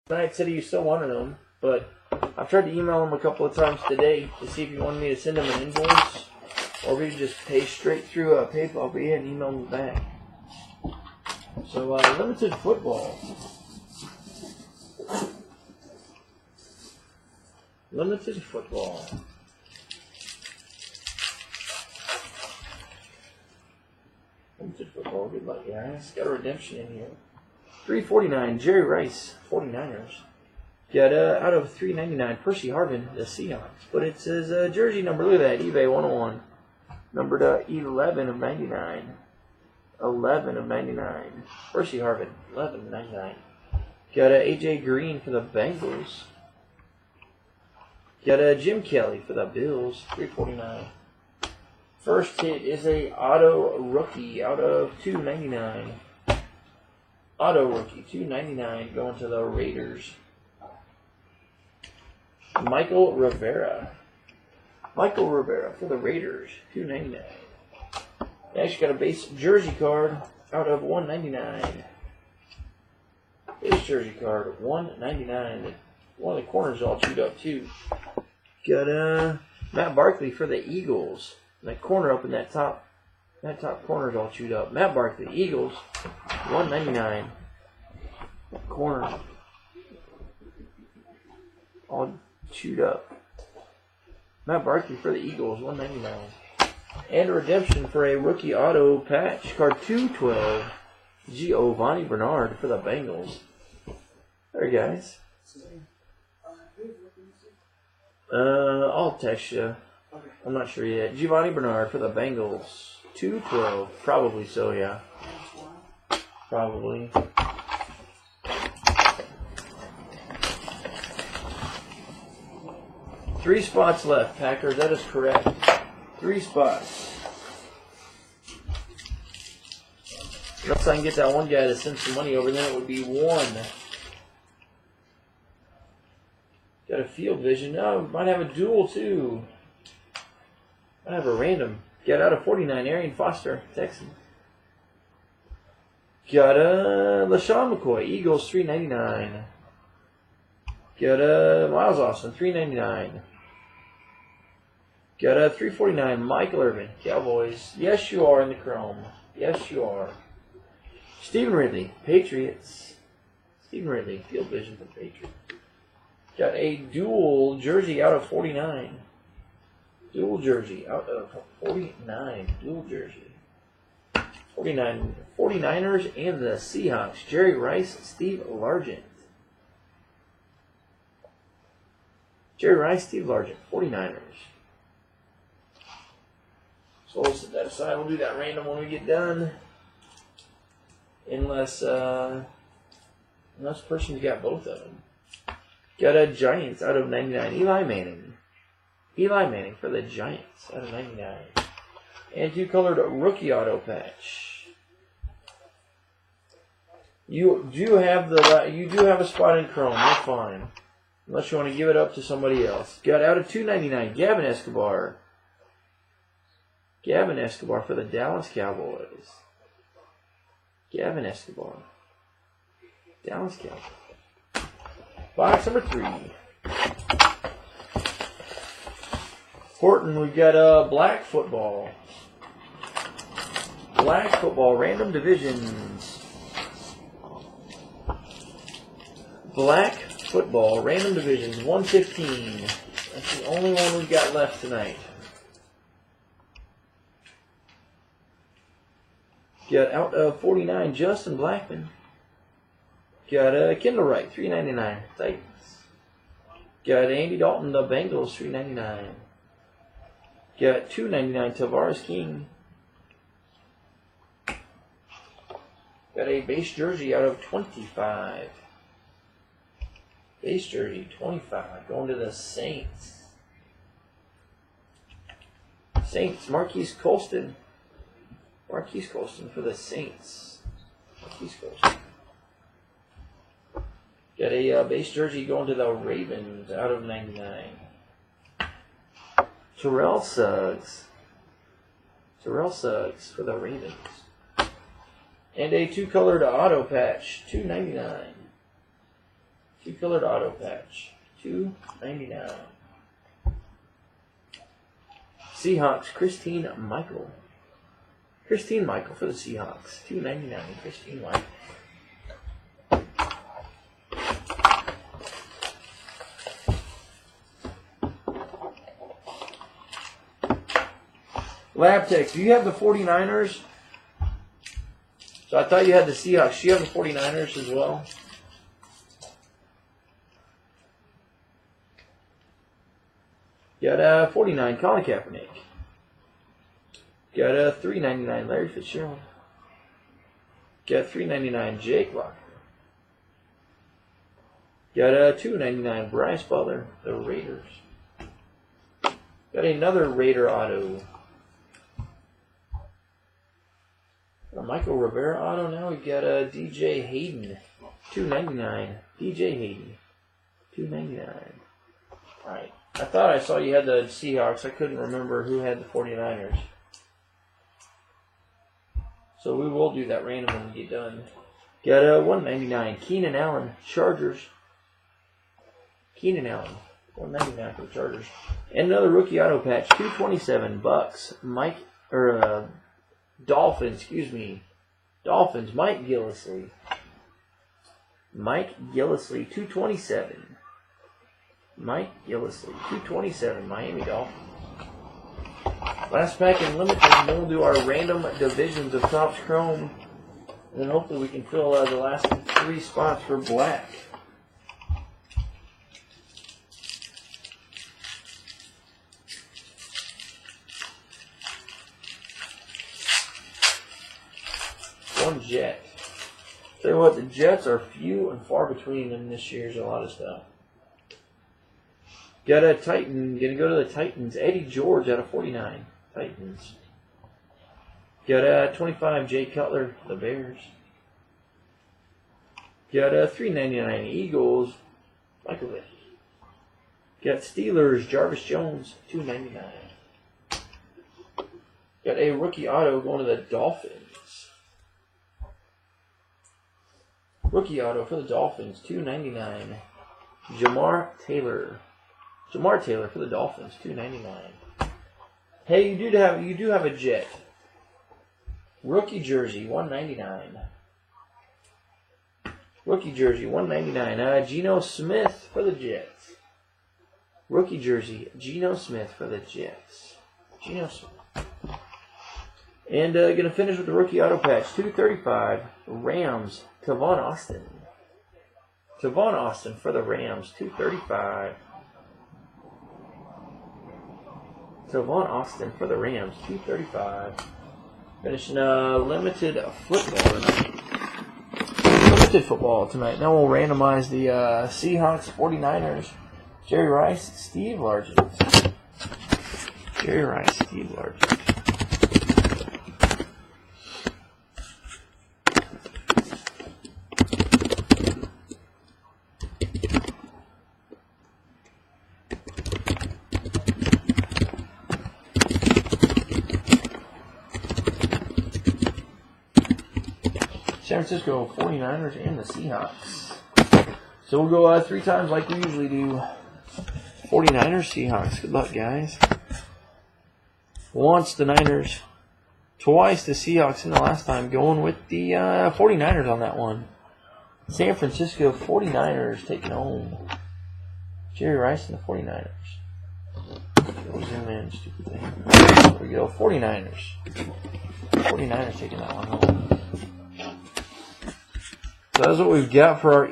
Tonight said he still wanted them, but I've tried to email him a couple of times today to see if he wanted me to send him an invoice, or we could just pay straight through PayPal, but he hadn't emailed me back. So, limited football. Limited football. Limited football. Good luck, guys. Got a redemption in here. 349, Jerry Rice, 49ers. Got out of 399, Percy Harvin, the Seahawks. But it says jersey number, look at that, eBay 101. Numbered 11 of 99. 11 of 99. Percy Harvin, 11 of 99. Got AJ Green for the Bengals. Got Jim Kelly for the Bills, 349. First hit is a auto rookie out of 299. Auto rookie, 299, going to the Raiders. Michael Rivera. Michael Rivera for the Raiders, 299. Next, got a base jersey card out of 199. Base jersey card, 199. One of the corners all chewed up too. Got Matt Barkley for the Eagles. That corner up in that top corner is all chewed up. Matt Barkley, Eagles, 199. That corner all chewed up. Matt Barkley for the Eagles, 199. And a redemption for a rookie auto patch, card 212. Giovanni Bernard for the Bengals. There, guys. I'll text you. I'm not sure yet. Giovanni Bernard for the Bengals. 212. Probably so, yeah. Probably. Three spots left, Packers. That is correct. 3 spots. Unless I can get that one guy to send some money over, then it would be 1. Got a field vision. Oh, might have a duel too. Might have a random. Got out of 49, Arian Foster, Texan. Got a LaShawn McCoy, Eagles, 399. Got a Miles Austin, 399. Got a 349, Michael Irvin, Cowboys. Yes, you are in the chrome. Yes, you are. Stephen Ridley, Patriots. Stephen Ridley, field vision for Patriots. Got a dual jersey out of 49. Dual jersey out of 49. Dual jersey. 49. 49ers and the Seahawks. Jerry Rice, Steve Largent. Jerry Rice, Steve Largent. 49ers. So we'll set that aside. We'll do that random when we get done. Unless person's got both of them. Got a Giants out of 99. Eli Manning. Eli Manning for the Giants out of 99. And 2-colored rookie auto patch. You do have a spot in chrome. You're fine. Unless you want to give it up to somebody else. Got out of 299. Gavin Escobar. Gavin Escobar for the Dallas Cowboys. Gavin Escobar. Dallas Cowboys. Box number 3. Horton, we've got black football. Black football, random divisions. Black football, random divisions, 115. That's the only one we've got left tonight. Got out of 49, Justin Blackman. Got Kendall Wright, 399, Titans. Got Andy Dalton, the Bengals, 399. Got 299, Tavares King. Got a base jersey out of 25. Base jersey, 25, going to the Saints. Saints, Marquise Colston. Marquise Colston for the Saints. Marquise Colston. Got a base jersey going to the Ravens out of 99. Terrell Suggs. Terrell Suggs for the Ravens. And a 2-colored auto patch, $2.99. 2-colored auto patch. $2.99. Seahawks, Christine Michael. Christine Michael for the Seahawks. $2.99. Christine Michael. Lab Tech, do you have the 49ers? So I thought you had the Seahawks. Do you have the 49ers as well? Got a 49, Colin Kaepernick. Got a $3.99, Larry Fitzgerald. Got $3.99, Jake Locker. Got a $2.99, Bryce Butler, the Raiders. Got another Raider auto. A Michael Rivera auto now. We've got a DJ Hayden, $2.99. DJ Hayden, $2.99. All right. I thought I saw you had the Seahawks. I couldn't remember who had the 49ers. So we will do that random when we get done. Got a $1.99. Keenan Allen, Chargers. Keenan Allen, $1.99 for the Chargers. And another rookie auto patch, $2.27. Bucks, Dolphins, excuse me. Dolphins, Mike Gillislee. Mike Gillislee, $2.27. Mike Gillislee, $2.27. Miami Dolphins. Last pack in limited, and then we'll do our random divisions of Topps Chrome. And then hopefully we can fill the last 3 spots for black. One Jet. Tell you what, the Jets are few and far between in this year's a lot of stuff. Got a Titan, gonna go to the Titans. Eddie George out of 49. Titans. Got a 25, Jay Cutler, the Bears. Got a $3.99 Eagles, Michael Vick. Got Steelers, Jarvis Jones, $2.99. Got a rookie auto going to the Dolphins. Rookie auto for the Dolphins, $2.99. Jamar Taylor. Jamar Taylor for the Dolphins, $2.99. Hey, you do have a Jet. Rookie jersey, $1.99. Rookie jersey, $1.99. Geno Smith for the Jets. Rookie jersey, Geno Smith for the Jets. Geno Smith. And going to finish with the rookie auto patch, $2.35. Rams, Tavon Austin. Tavon Austin for the Rams, $2.35. Tavon Austin for the Rams, $2.35. Finishing limited football tonight. Limited football tonight. Now we'll randomize the Seahawks, 49ers. Jerry Rice, Steve Largent. Jerry Rice, Steve Largent. San Francisco 49ers and the Seahawks. So we'll go 3 times like we usually do. 49ers, Seahawks. Good luck, guys. Once the Niners, twice the Seahawks, and the last time going with the 49ers on that one. San Francisco 49ers taking home. Jerry Rice and the 49ers. Go zoom in, stupid thing. There we go, 49ers. 49ers taking that one home. So that's what we've got for our